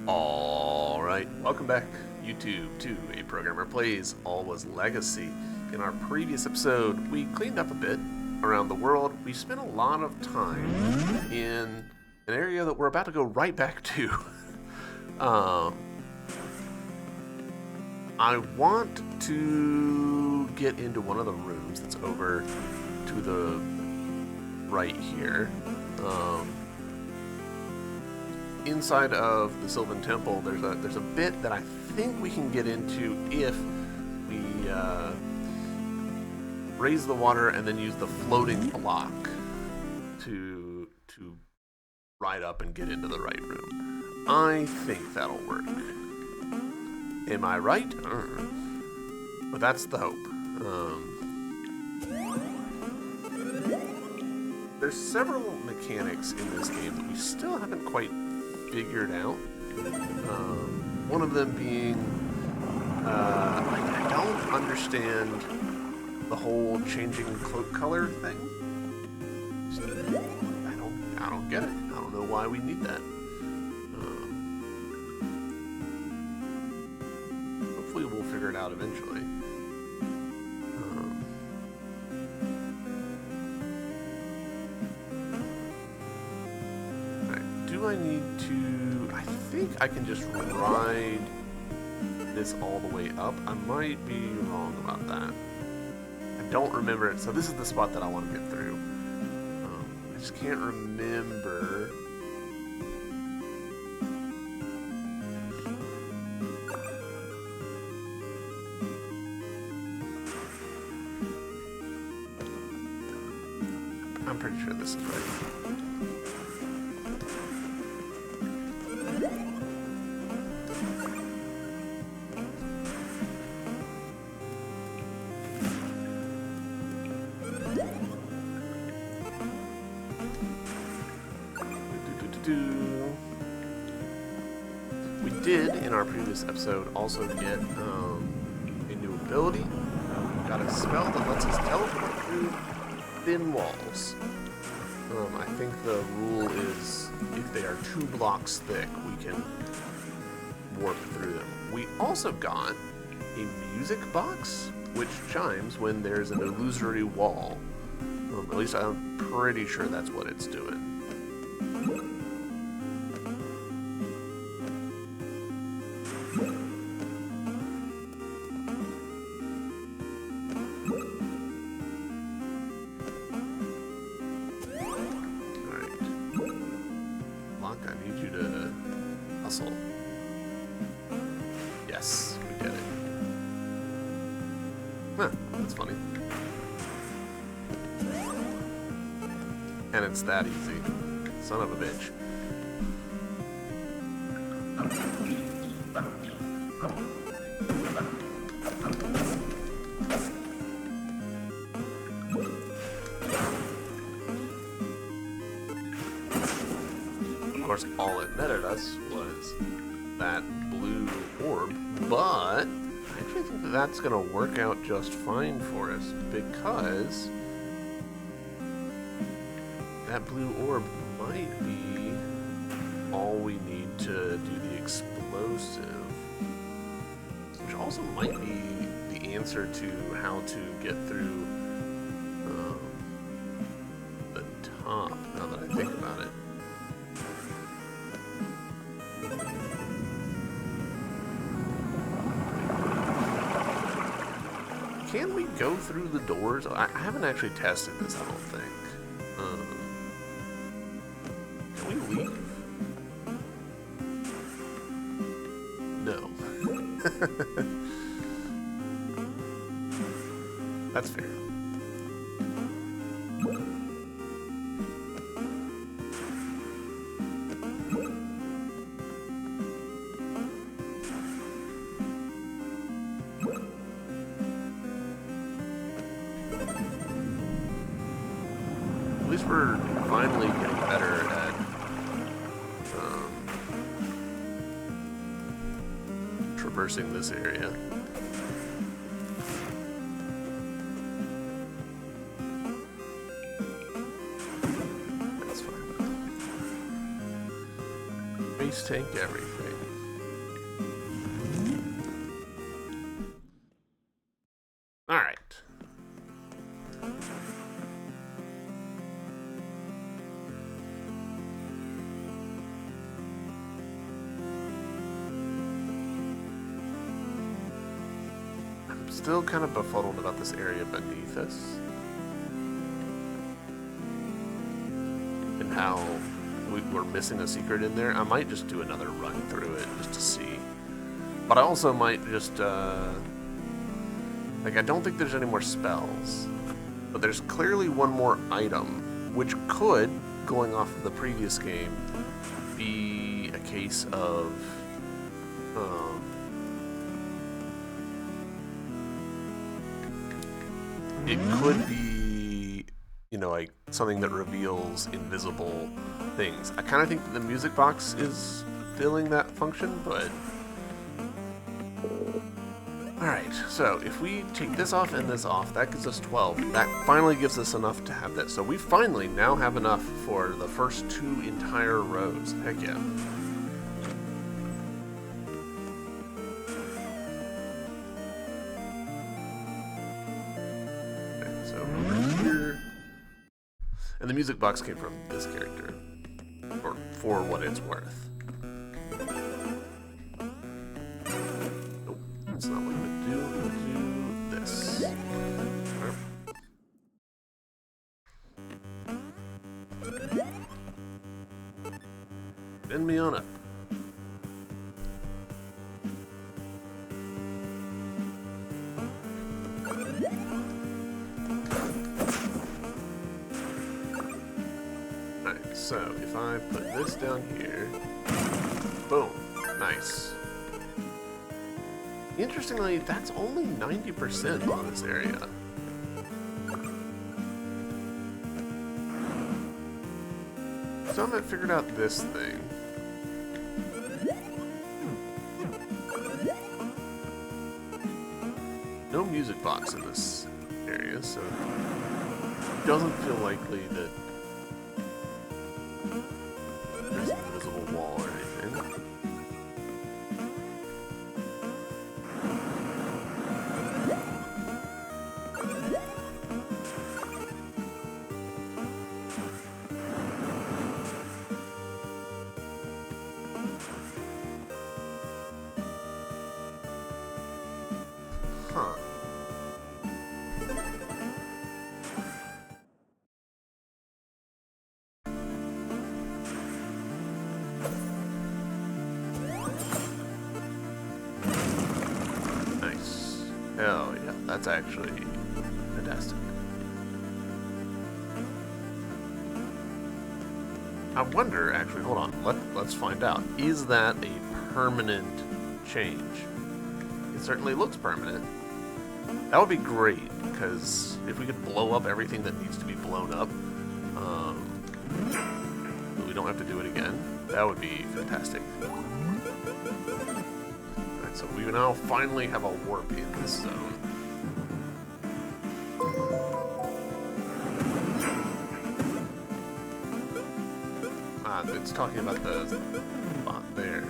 Alright, welcome back, YouTube, to A Programmer Plays Alwa's Legacy. In our previous episode, we cleaned up a bit around the world. We spent a lot of time in an area that we're about to go right back to. I want to get into one of the rooms that's over to the right here. Inside of the Sylvan Temple, there's a bit that I think we can get into if we raise the water and then use the floating block to ride up and get into the right room. I think that'll work. Am I right? But that's the hope. There's several mechanics in this game that we still haven't quite figured out. One of them being, I don't understand the whole changing cloak color thing. I don't get it. I don't know why we need that. Hopefully we'll figure it out eventually. Do I need to... I think I can just ride this all the way up. I might be wrong about that. I don't remember it. So this is the spot that I want to get through. I just can't remember. I'm pretty sure this is right. We did, in our previous episode, also get a new ability. We got a spell that lets us teleport through thin walls. I think the rule is if they are 2 blocks thick, we can warp through them. We also got a music box, which chimes when there's an illusory wall. At least I'm pretty sure that's what it's doing. Yes, we get it. Huh, that's funny. And it's that easy. Son of a bitch. Of course, all it netted us was that blue orb, but I actually think that that's going to work out just fine for us because that blue orb might be all we need to do the explosive, which also might be the answer to how to get through the top, now that I think about it. Can we go through the doors? I haven't actually tested this, I don't think. Can we leave? No. That's fair. At least we're finally getting better at traversing this area. That's fine. Base tank everything. still kind of befuddled about this area beneath us. And how we're missing a secret in there. I might just do another run through it just to see. But I also might just, like, I don't think there's any more spells. But there's clearly one more item, which could, going off of the previous game, be a case of, it could be, you know, like something that reveals invisible things. I kind of think that the music box is filling that function, but... Alright, so if we take this off and this off, that gives us 12. That finally gives us enough to have that. So we finally now have enough for the first 2 entire rows. Heck yeah. And the music box came from this character, or for what it's worth. Nope, that's not what I'm gonna do. I'm gonna do this. Bend me on up. So, if I put this down here, boom, nice. Interestingly, that's only 90% on this area. So I haven't figured out this thing. No music box in this area, so it doesn't feel likely that there's an invisible wall or anything. Huh. Hell yeah, that's actually fantastic. I wonder, actually, hold on, let's find out. Is that a permanent change? It certainly looks permanent. That would be great, because if we could blow up everything that needs to be blown up, but we don't have to do it again, that would be fantastic. So we now finally have a warp in this zone. Ah, it's talking about the spot there.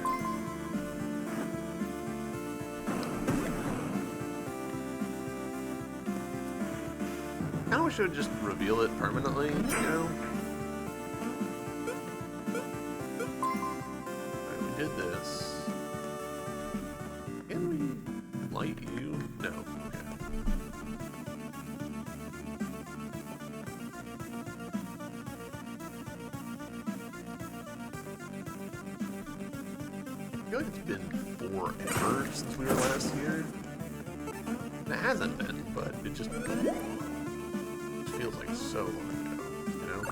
I kinda wish it would just reveal it permanently, you know? Right, we did this. Can we light you? No. Okay. I feel like it's been forever since we were last here. And it hasn't been, but it just feels like so long ago, you know?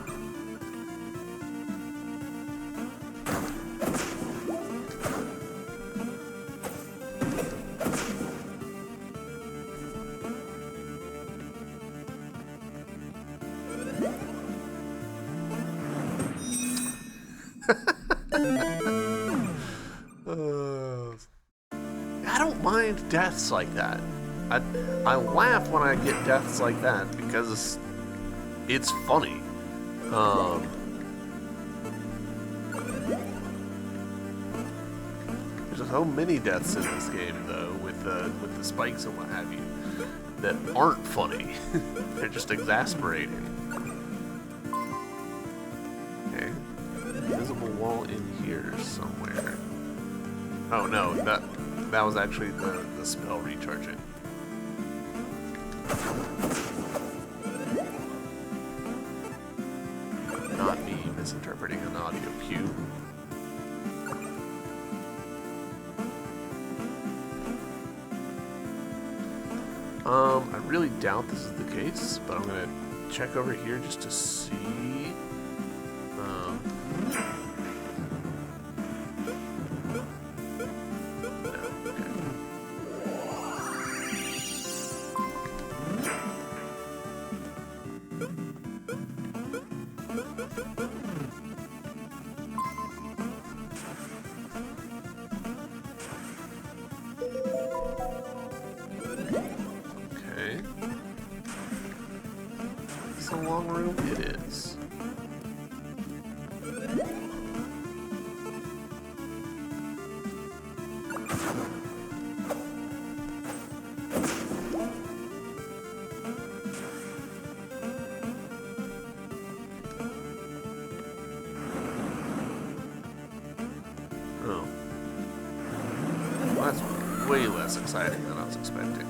I don't mind deaths like that. I laugh when I get deaths like that because it's funny. There's so many deaths in this game, though, with the spikes and what have you, that aren't funny. They're just exasperating. Okay, invisible wall in here somewhere. Oh no, that was actually the spell recharging. interpreting an audio cue. I really doubt this is the case, but I'm gonna check over here just to see. A long room it is. Oh. Well, that's way less exciting than I was expecting.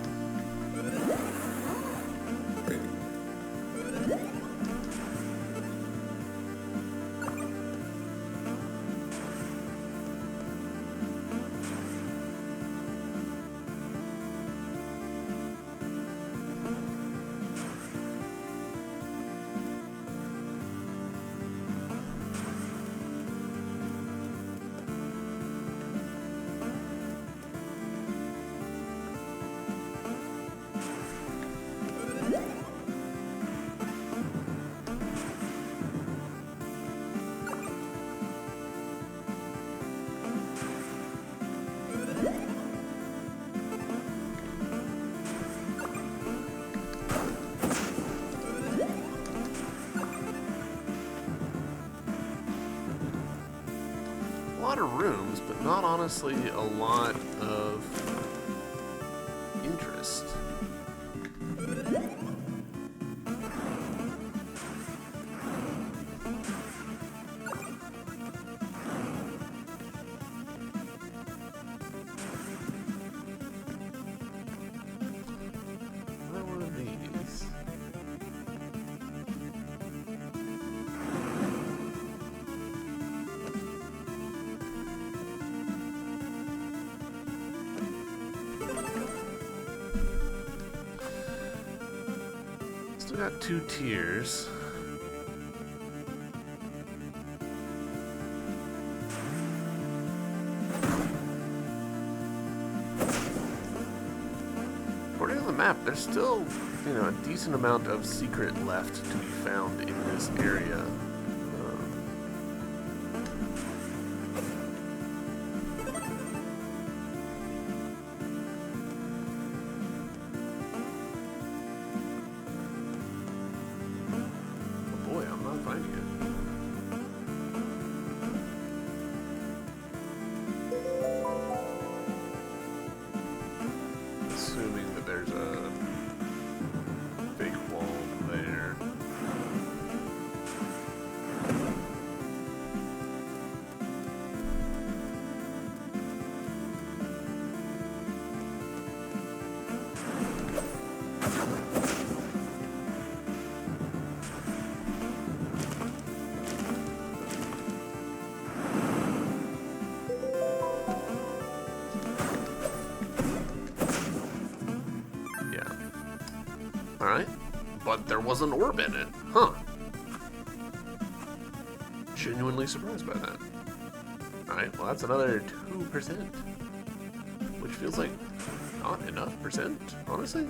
A lot of rooms, but not honestly a lot of interest. What are these? Still got 2 tiers. According to the map, there's still, a decent amount of secret left to be found in this area. Assuming that there's a big wall there. Alright, but there was an orb in it. Huh. Genuinely surprised by that. Alright, well that's another 2%. Which feels like not enough percent, honestly.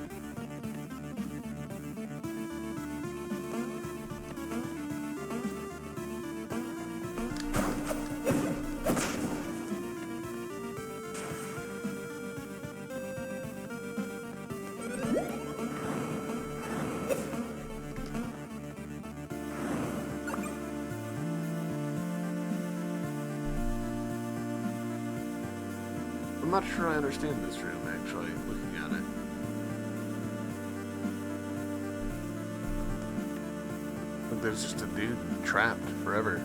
I'm not sure I understand this room, actually, looking at it. Like there's just a dude trapped forever.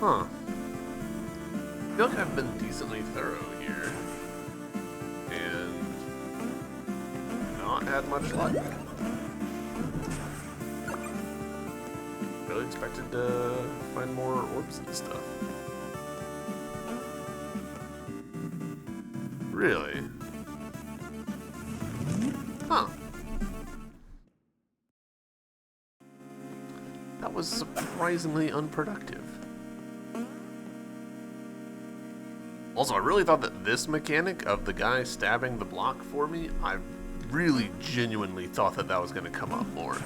Huh. I feel like I've been decently thorough here. And not had much luck. Really expected to find more orbs and stuff. Really? Huh. That was surprisingly unproductive. Also, I really thought that this mechanic of the guy stabbing the block for me, I really genuinely thought that that was going to come up more.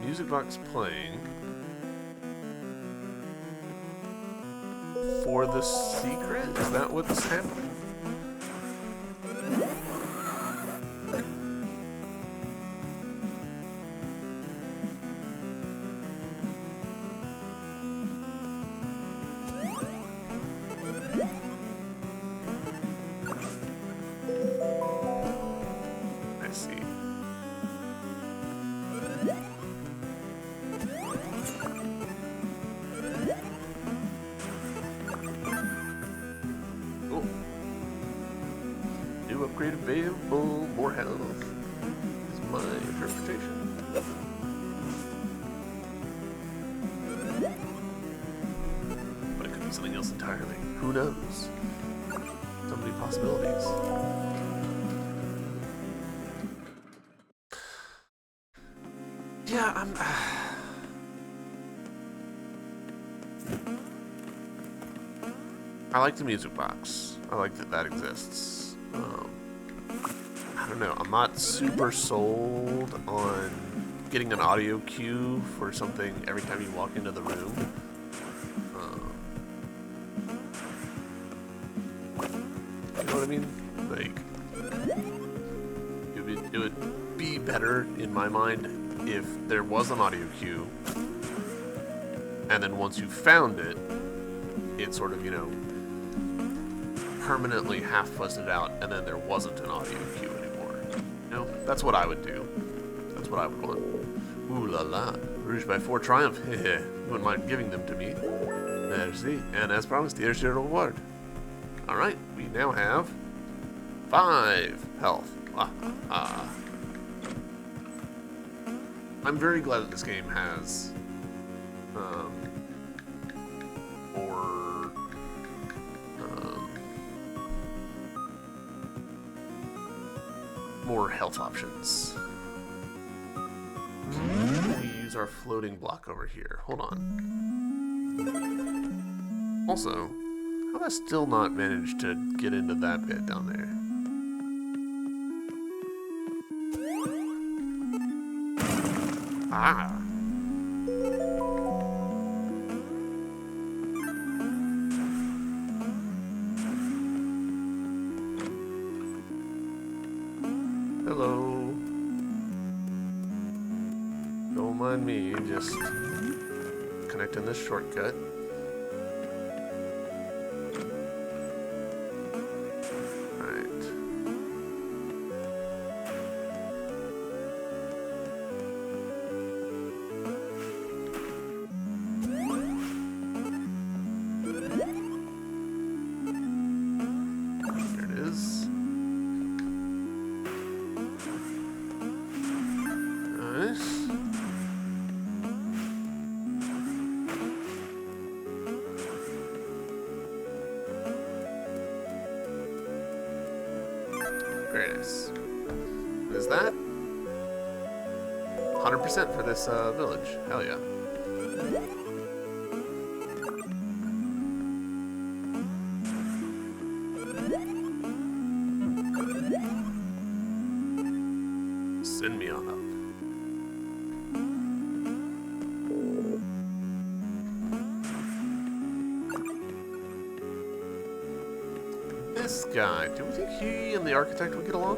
Music box playing for the secret? Is that what's happening? I see. Upgrade available, more health is my interpretation. But it could be something else entirely. Who knows? So many possibilities. Yeah, I like the music box. I like that that exists. I don't know, I'm not super sold on getting an audio cue for something every time you walk into the room. You know what I mean? Like, it would be better, in my mind, if there was an audio cue, and then once you found it, it sort of, you know, permanently half fuzzed it out, and then there wasn't an audio cue anymore. You know, that's what I would do. That's what I would want. Ooh la la. Rouge by 4 Triumph. Heh. You wouldn't mind giving them to me. Merci. And as promised, here's your reward. Alright, we now have 5 health. I'm very glad that this game has more health options. We use our floating block over here. Hold on. Also, how have I still not managed to get into that bit down there? Ah! Hello. Don't mind me, just connecting this shortcut. Alright. There it is. Very nice. What is that? 100% for this village. Hell yeah. Send me on up. guy. Do we think he and the architect would get along?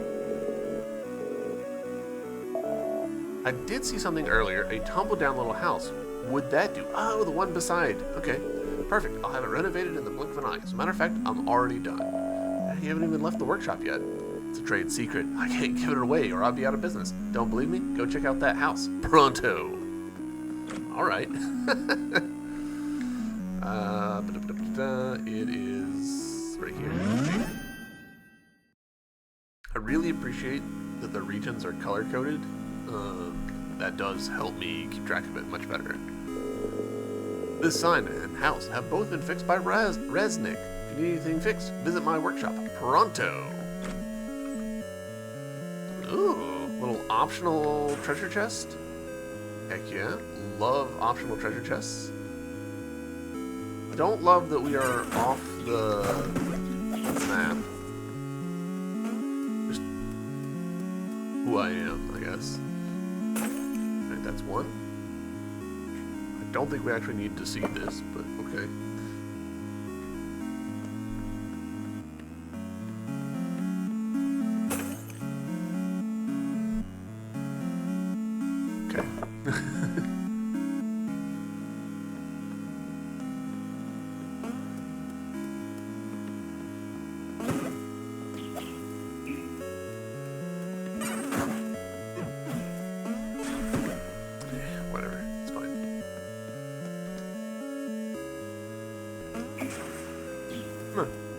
I did see something earlier, a tumble-down little house. Would that do? Oh, the one beside. Okay, perfect. I'll have it renovated in the blink of an eye. As a matter of fact, I'm already done. You haven't even left the workshop yet. It's a trade secret. I can't give it away or I'll be out of business. Don't believe me? Go check out that house. Pronto. All right. It is right here. I really appreciate that the regions are color-coded. That does help me keep track of it much better. This sign and house have both been fixed by Resnick. If you need anything fixed, visit my workshop. Pronto. Ooh, little optional treasure chest. Heck yeah. Love optional treasure chests. Don't love that we are off the map. Just who I am, I guess. Alright, that's one. I don't think we actually need to see this, but okay.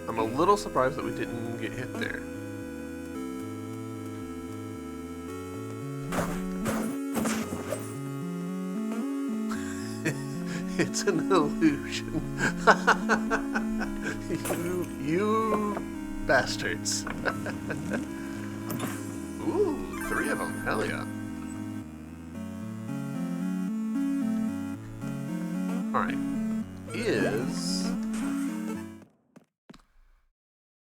I'm a little surprised that we didn't get hit there. It's an illusion. you bastards. Ooh, 3 of them. Hell yeah. Alright. Is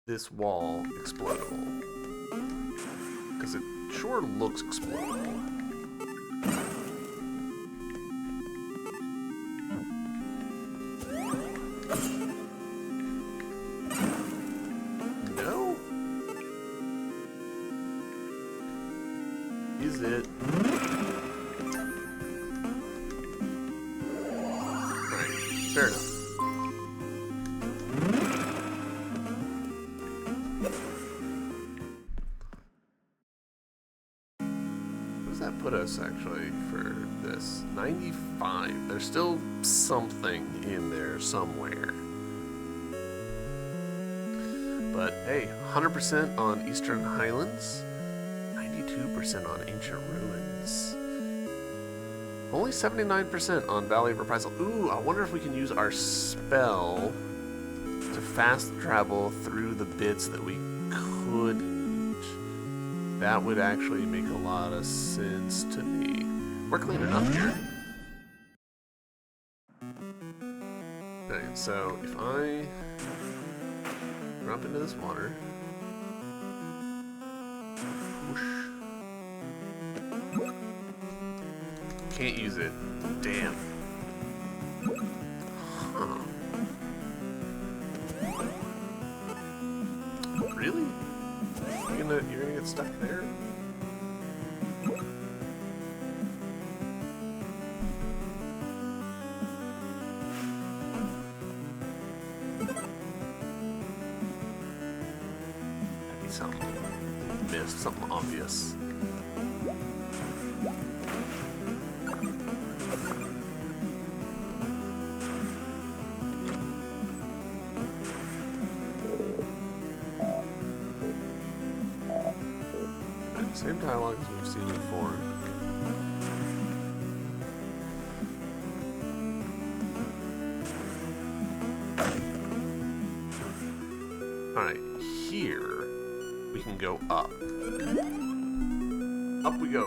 this wall explodable? Because it sure looks explodable. No? Is it? Right, fair enough. Put us actually for this 95. There's still something in there somewhere, but hey, 100% on Eastern Highlands, 92% on Ancient Ruins, only 79% on Valley of Reprisal. Ooh, I wonder if we can use our spell to fast travel through the bits that we couldn't. That would actually make a lot of sense to me. We're cleaning up here. Okay, so if I drop into this water, whoosh. Can't use it. Damn. Huh. Really? You're gonna get stuck there? Maybe something missed, something obvious. Same dialogue as we've seen before. Alright, here we can go up. Up we go.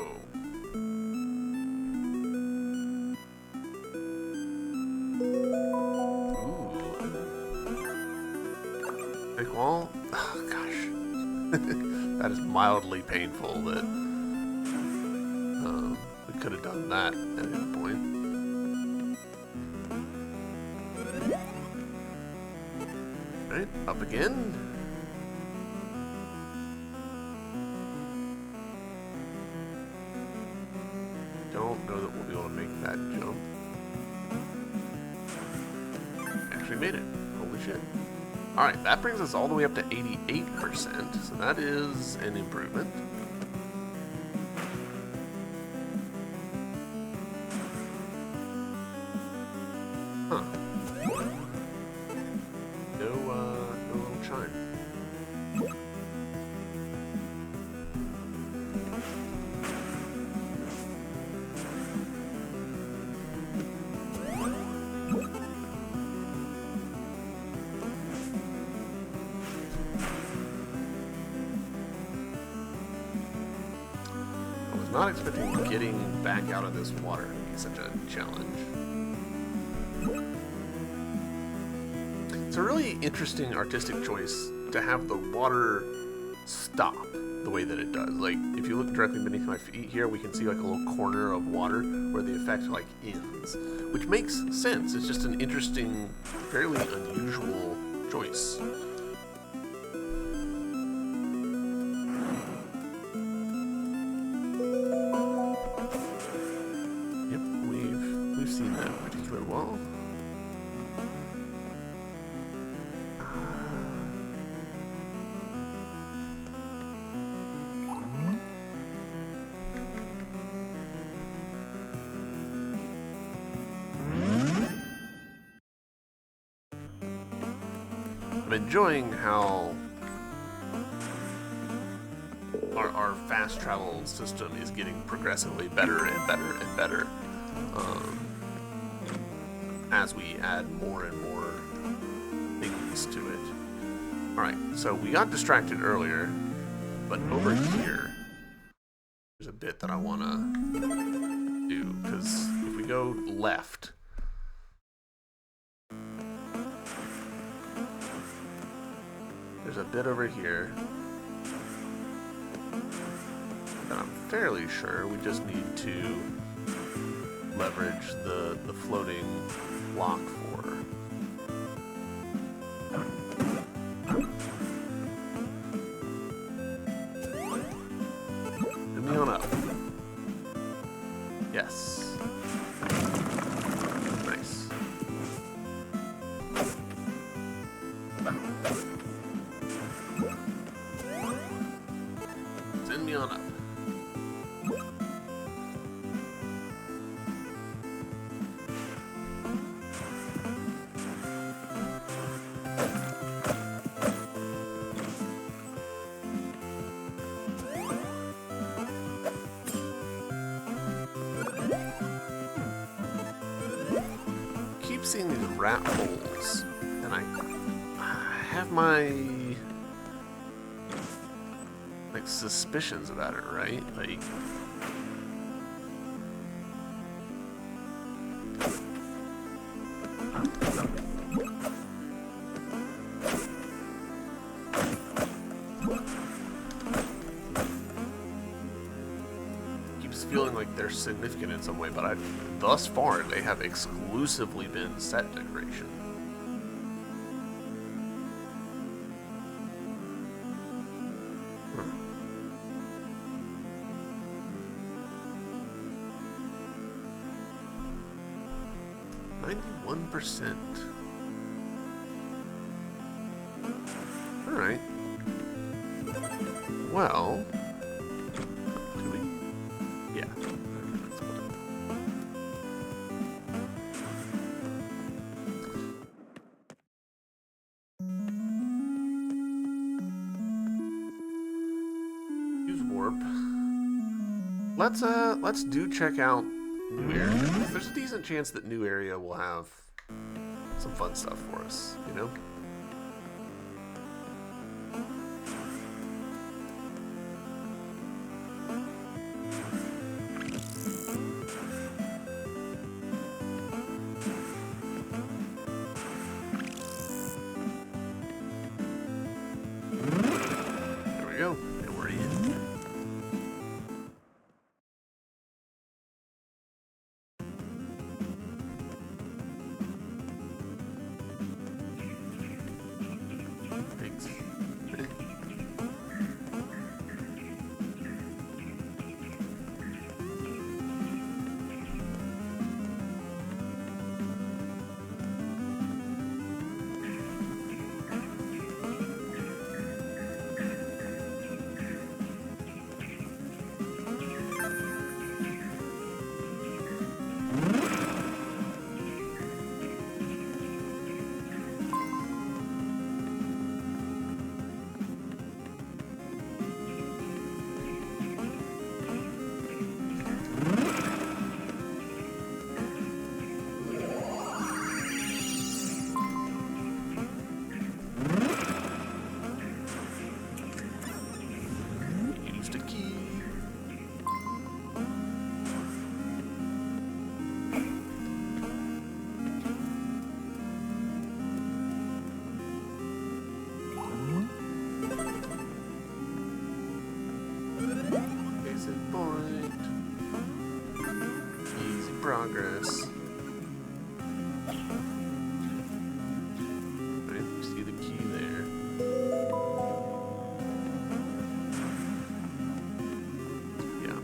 Ooh. Big wall? Oh, gosh. That is mildly painful that we could have done that at any point. Right, up again. that jump. Actually made it. Holy shit. Alright, that brings us all the way up to 88%, so that is an improvement. Huh. No little chime. Not expecting getting back out of this water to be such a challenge. It's a really interesting artistic choice to have the water stop the way that it does. Like, if you look directly beneath my feet here, we can see like a little corner of water where the effect like ends, which makes sense. It's just an interesting, fairly unusual choice. Wall. I'm enjoying how our fast travel system is getting progressively better and better and better. As we add more and more things to it. Alright, so we got distracted earlier, but over here, there's a bit that I want to do, because if we go left, there's a bit over here that I'm fairly sure we just need to leverage the floating block for. Send me on up. Yes. Nice. Send me on up. Seeing these rat holes, and I have my like suspicions about it, right? Like, keeps feeling like they're significant in some way, but thus far they have exclusively been set decoration. Hmm. 91%. All right. Well. Let's do check out new area. There's a decent chance that new area will have some fun stuff for us, you know? There we go, and we're in. Exit point. Easy progress. Right, you see the key there. Yeah.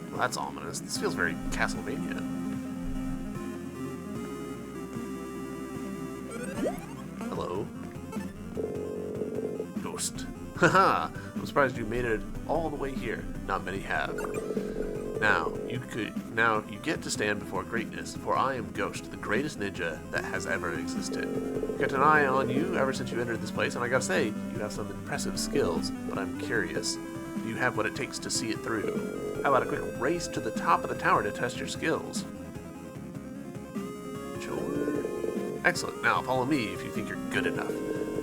Well, that's ominous. This feels very Castlevania. Hello. Ghost. Haha! I'm surprised you made it all the way here. Not many have. Now you get to stand before greatness, for I am Ghost, the greatest ninja that has ever existed. Kept an eye on you ever since you entered this place, and I gotta say, you have some impressive skills, but I'm curious. Do you have what it takes to see it through? How about a quick race to the top of the tower to test your skills? Sure. Excellent. Now follow me if you think you're good enough.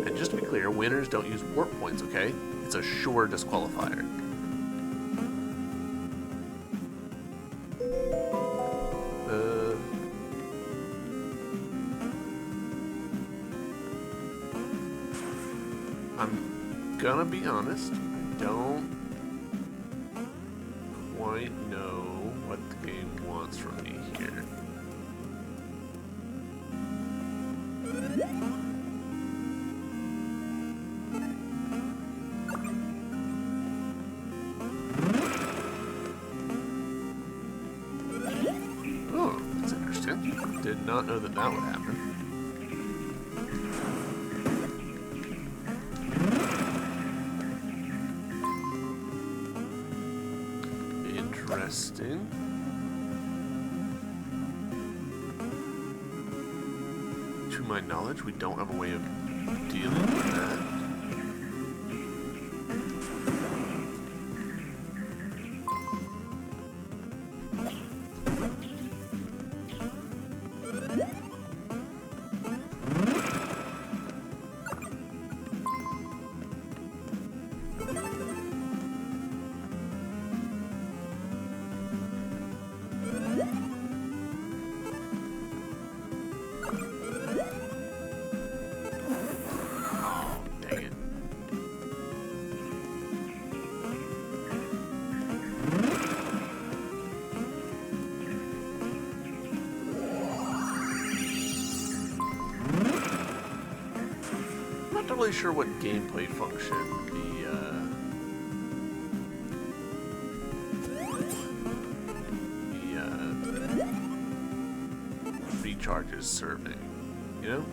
And just to be clear, winners don't use warp points, okay? It's a sure disqualifier. I'm gonna be honest, I don't quite know what the game wants from me here. Oh, that's interesting. Did not know that that would happen. Interesting. To my knowledge, we don't have a way of dealing with that. Not really sure what gameplay function the recharge is serving, you know?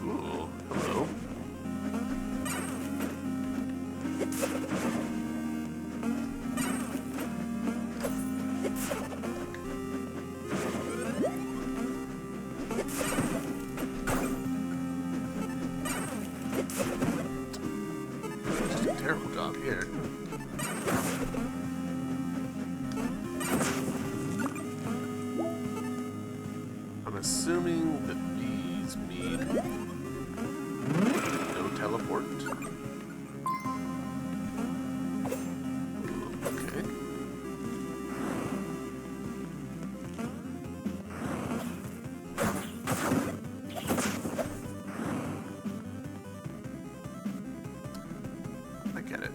Ooh, hello. Terrible job here. I'm assuming that these mean no teleport. Okay. I get it.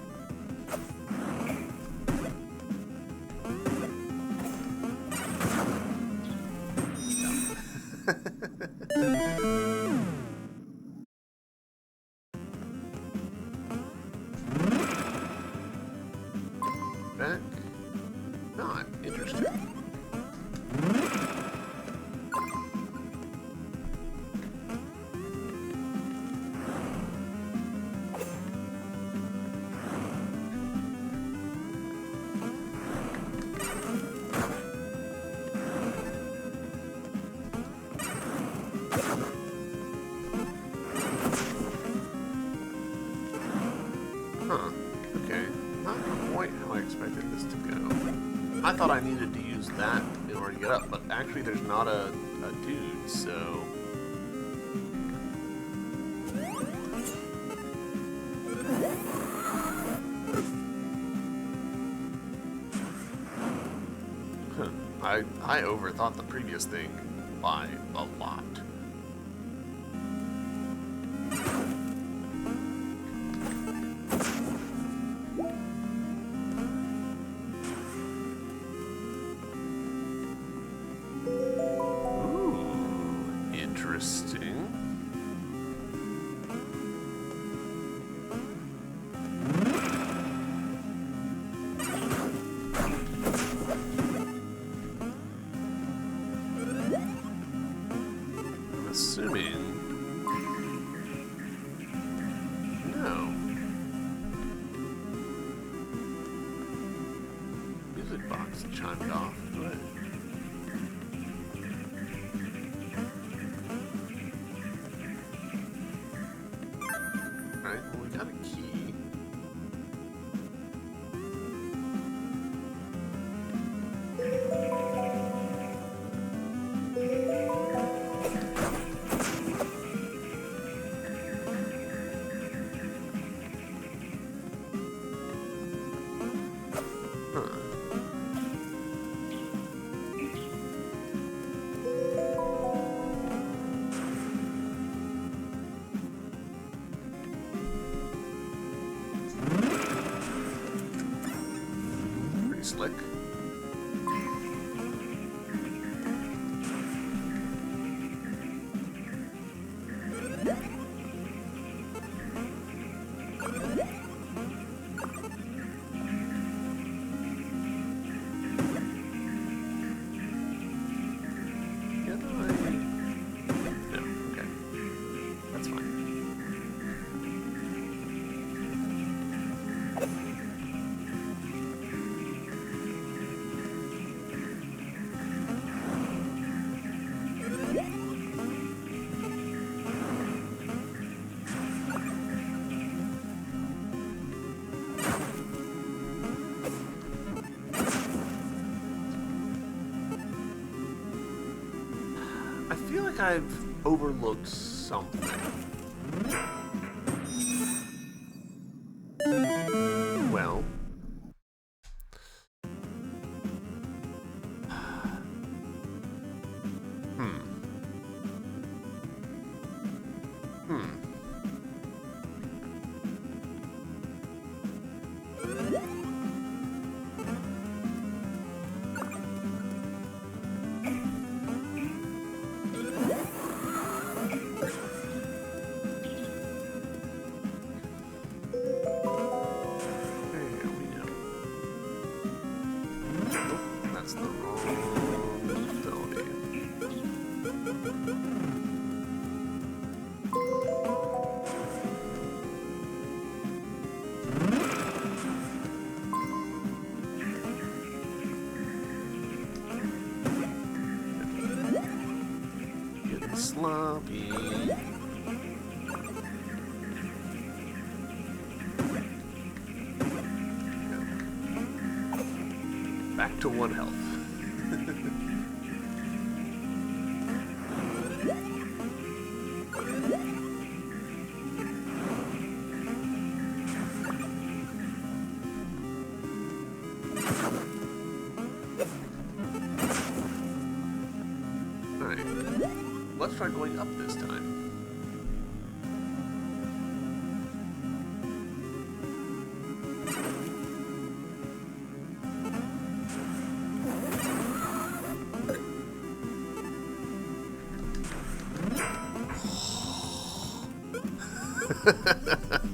Back? Not interesting. Huh. Okay. Not quite how I expected this to go. I thought I needed to use that in order to get up, but actually there's not a dude, so... I overthought the previous thing by a lot. Oh. Music box chimed off. Good. Alright, well, we got a key. Pretty slick. I feel like I've overlooked something. Well. That's the wrong utility. Getting sloppy. Back to 1 health. Alright. Let's try going up this time.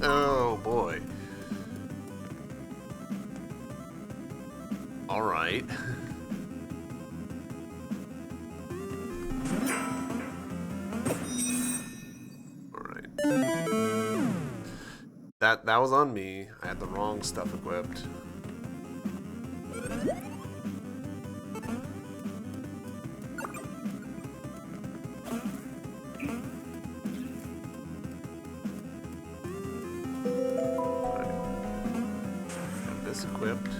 Oh boy. All right. All right. That was on me. I had the wrong stuff equipped. Equipped.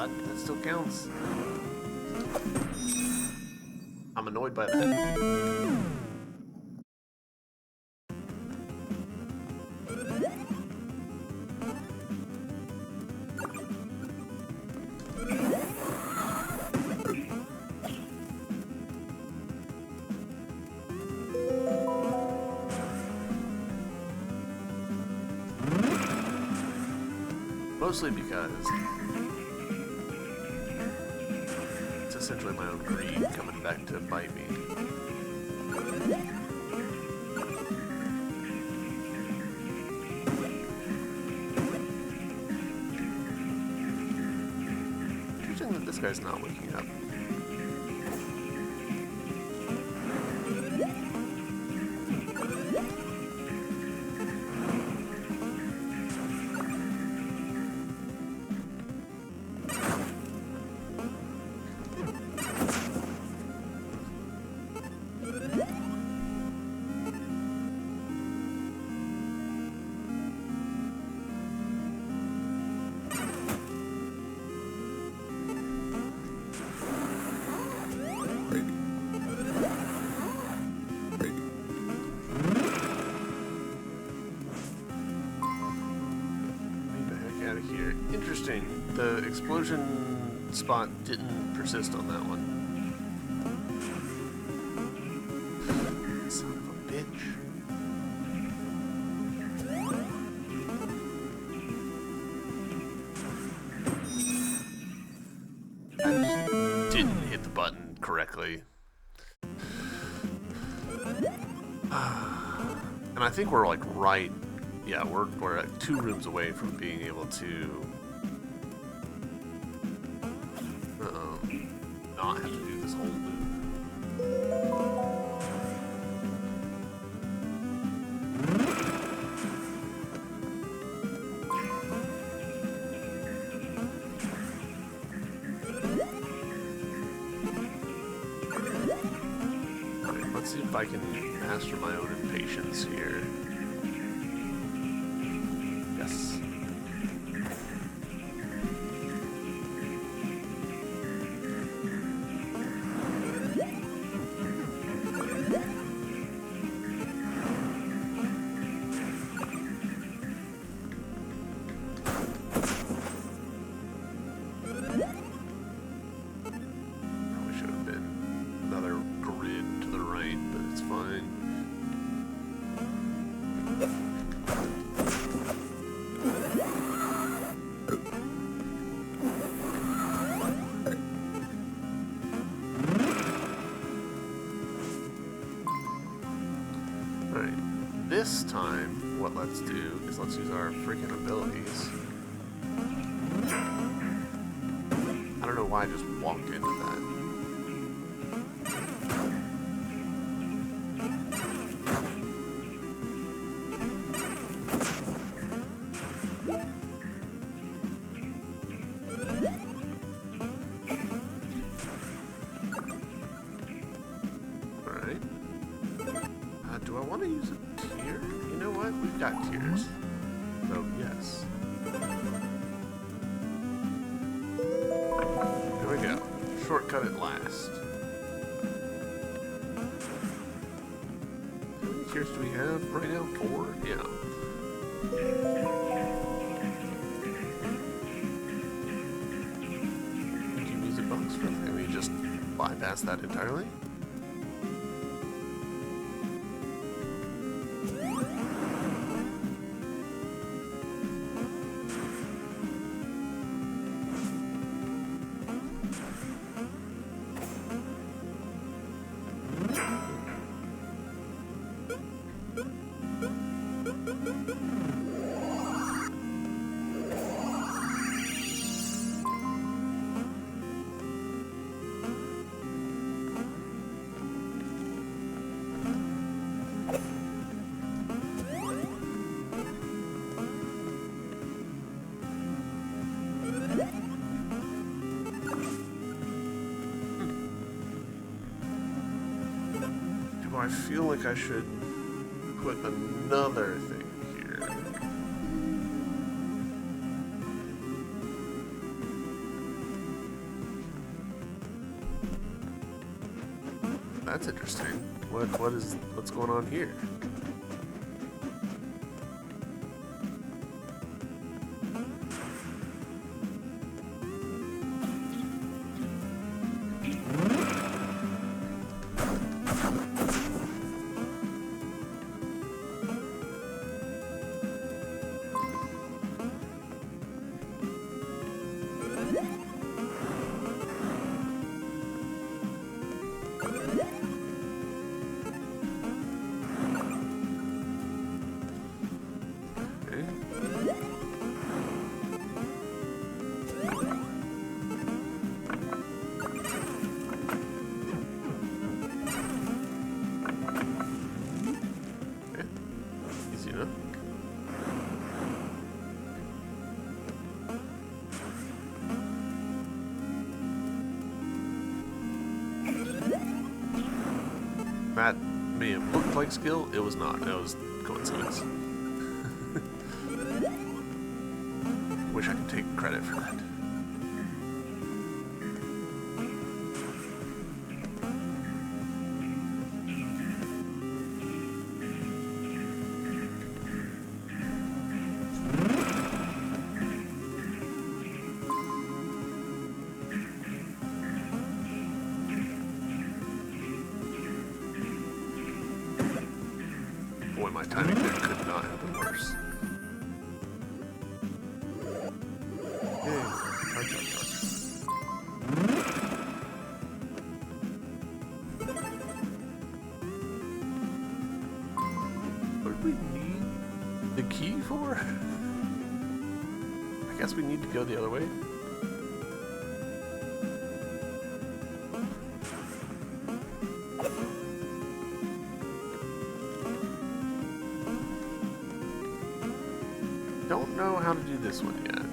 god, that still counts. I'm annoyed by that. Mostly because it's essentially my own greed coming back to bite me. Interesting that this guy's not waking up. Interesting. The explosion spot didn't persist on that one. Son of a bitch. I just didn't hit the button correctly. And I think we're like right. Yeah, we're like 2 rooms away from being able to not have to do this whole loop. Alright, let's see if I can master my own impatience here. Yes. This time, what let's do is let's use our freaking abilities. I don't know why I just walked into that. Alright. Do I want to use a tier? You know what? We've got tiers. So, yes. There we go. Shortcut at last. How many tiers do we have right now? 4? Yeah. Thank you, music box, for letting me just bypass that entirely. I feel like I should put another thing here. that's interesting. What's going on here? That may have looked like skill. It was not. It was coincidence. Wish I could take credit for that. Boy, my timing there could not have been worse. Yay. Charge, charge, charge. What do we need the key for? I guess we need to go the other way. Don't know how to do this one yet.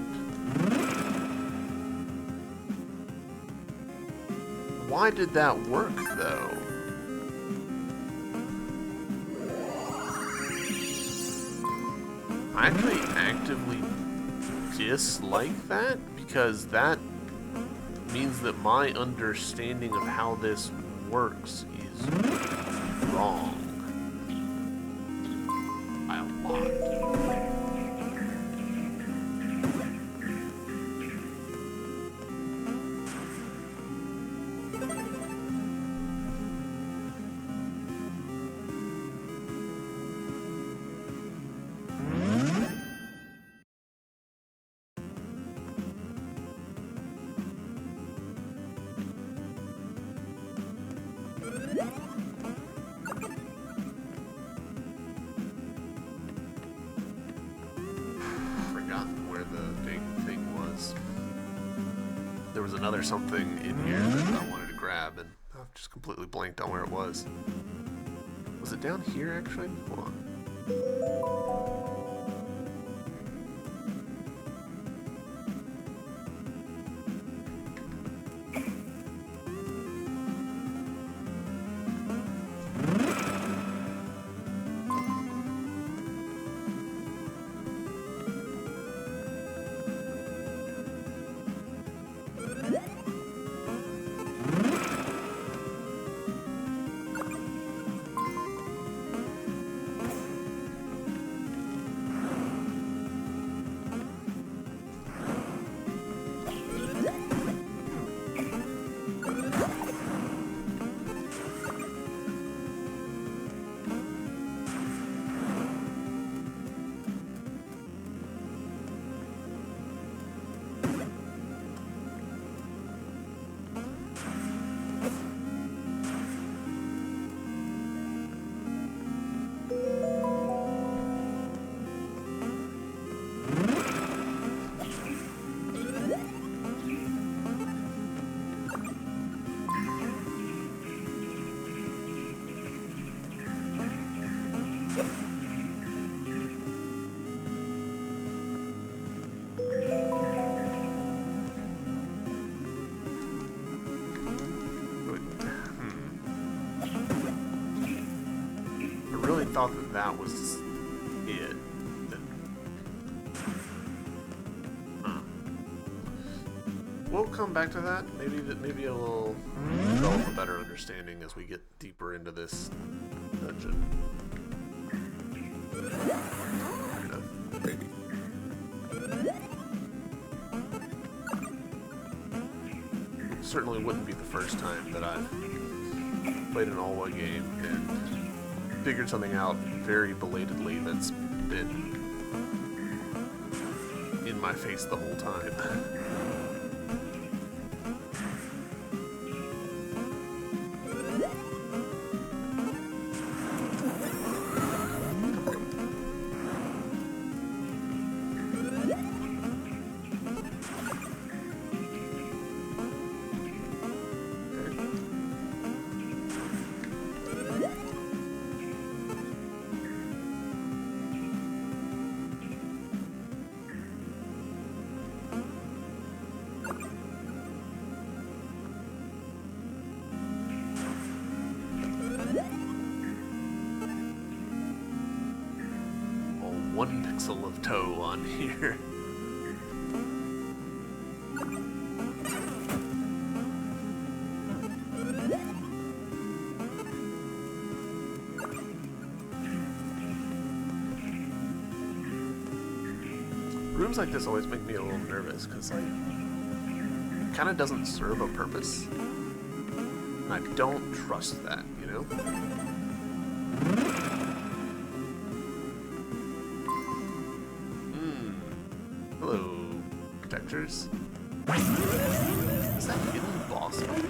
Why did that work, though? I actually actively dislike that, because that means that my understanding of how this works is wrong. By a lot. Where the big thing was. There was another something in here that I wanted to grab, and I've just completely blanked on where it was. Was it down here, actually? Hold on. Thought that that was it. we'll come back to that. Maybe a little develop a better understanding as we get deeper into this dungeon. Certainly wouldn't be the first time that I've played an Alwa game and figured something out very belatedly that's been in my face the whole time. One pixel of toe on here. Rooms like this always make me a little nervous because like it kind of doesn't serve a purpose. And I don't trust that, you know? Hello, protectors. Is that hidden boss fight?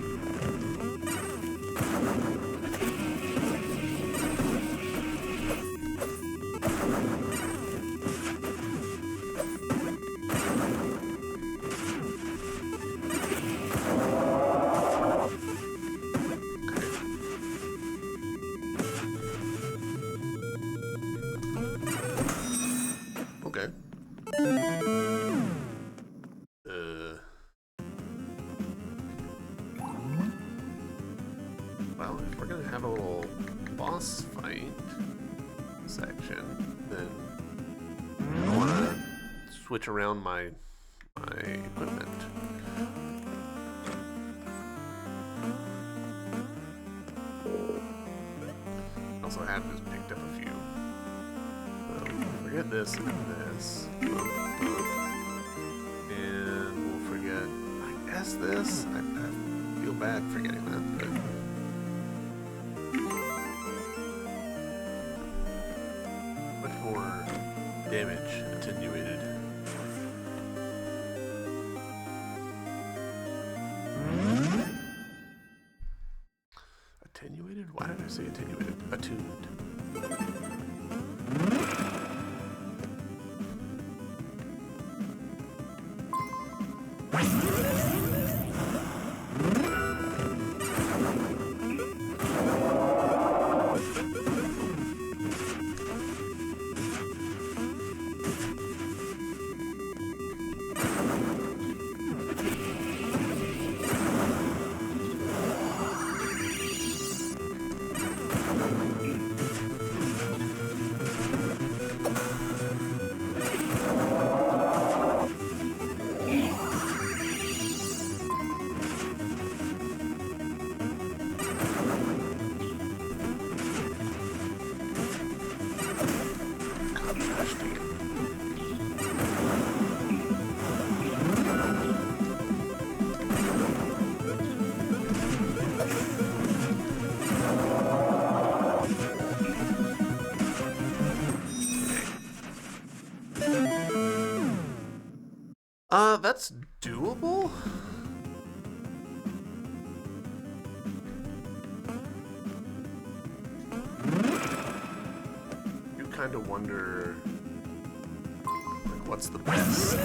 Okay. Well, if we're gonna have a little boss fight section, then I wanna switch around my equipment. Also, I have just picked up a few. Forget this and this. And we'll forget, I guess, this. I feel bad forgetting that, but much more damage attenuated. Attenuated? Why did I say attenuated? Attuned. That's doable? You kind of wonder, like, what's the best?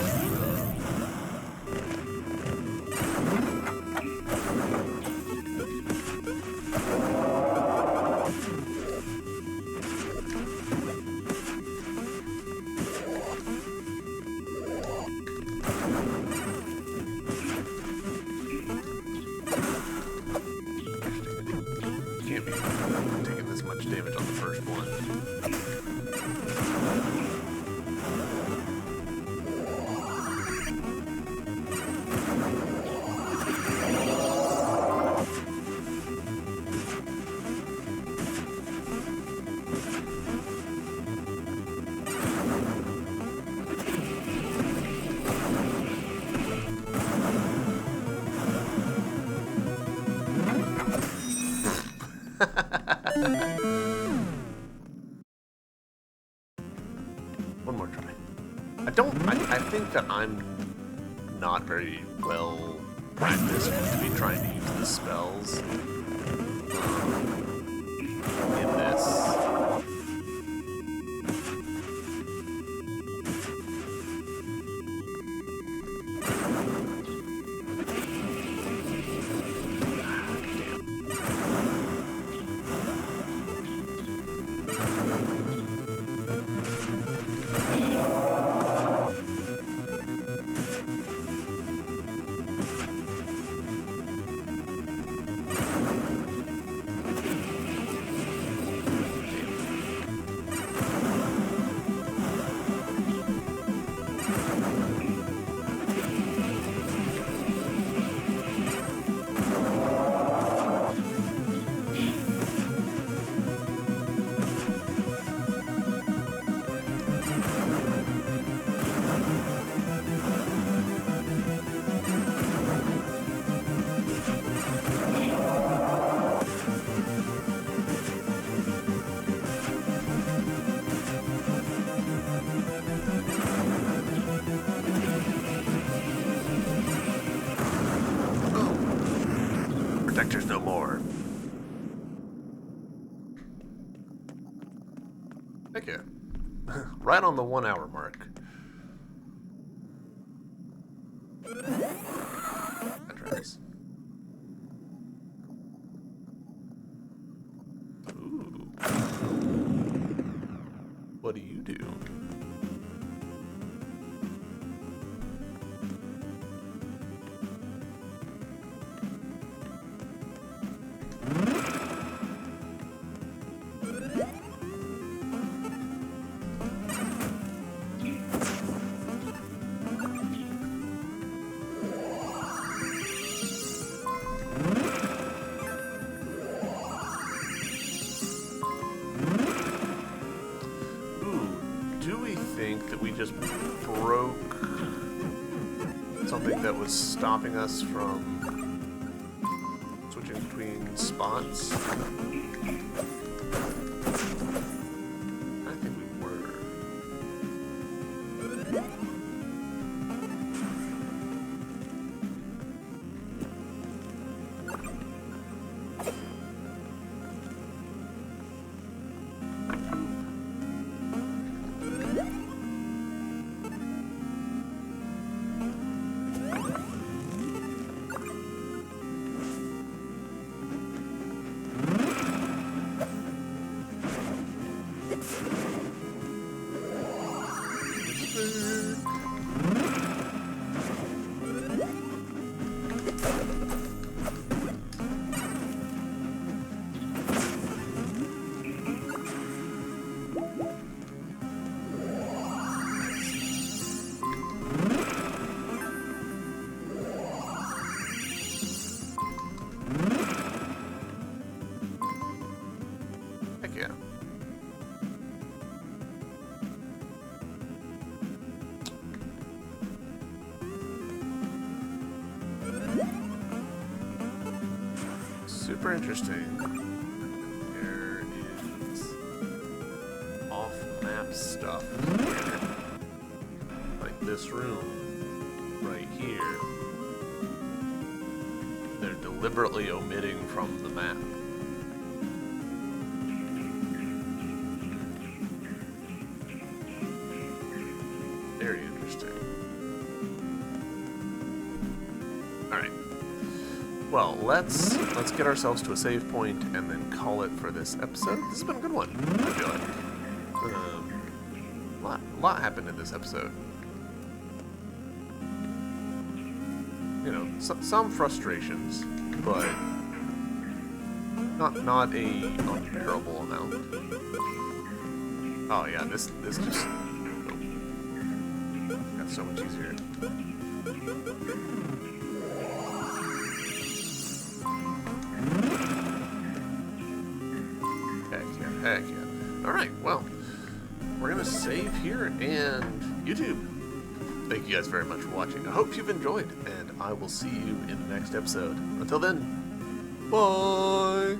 Can't be taking this much damage on the first one. One more try. I think that I'm not very well practiced to be trying to use the spells in this. Protectors no more. Heck yeah. Right on the 1 hour mark. That tracks. Ooh. What do you do? That we just broke something that was stopping us from switching between spots. I think we were. Heck yeah. Super interesting. There is off-map stuff here. Like this room right here. They're deliberately omitting from the map. Very interesting. Alright. Well, let's get ourselves to a save point and then call it for this episode. This has been a good one, I feel like. A lot happened in this episode. You know, some frustrations, but not a unbearable amount. Oh yeah, this just got so much easier. Heck yeah. Alright, well, we're gonna save here, and YouTube, thank you guys very much for watching. I hope you've enjoyed, and I will see you in the next episode. Until then, bye!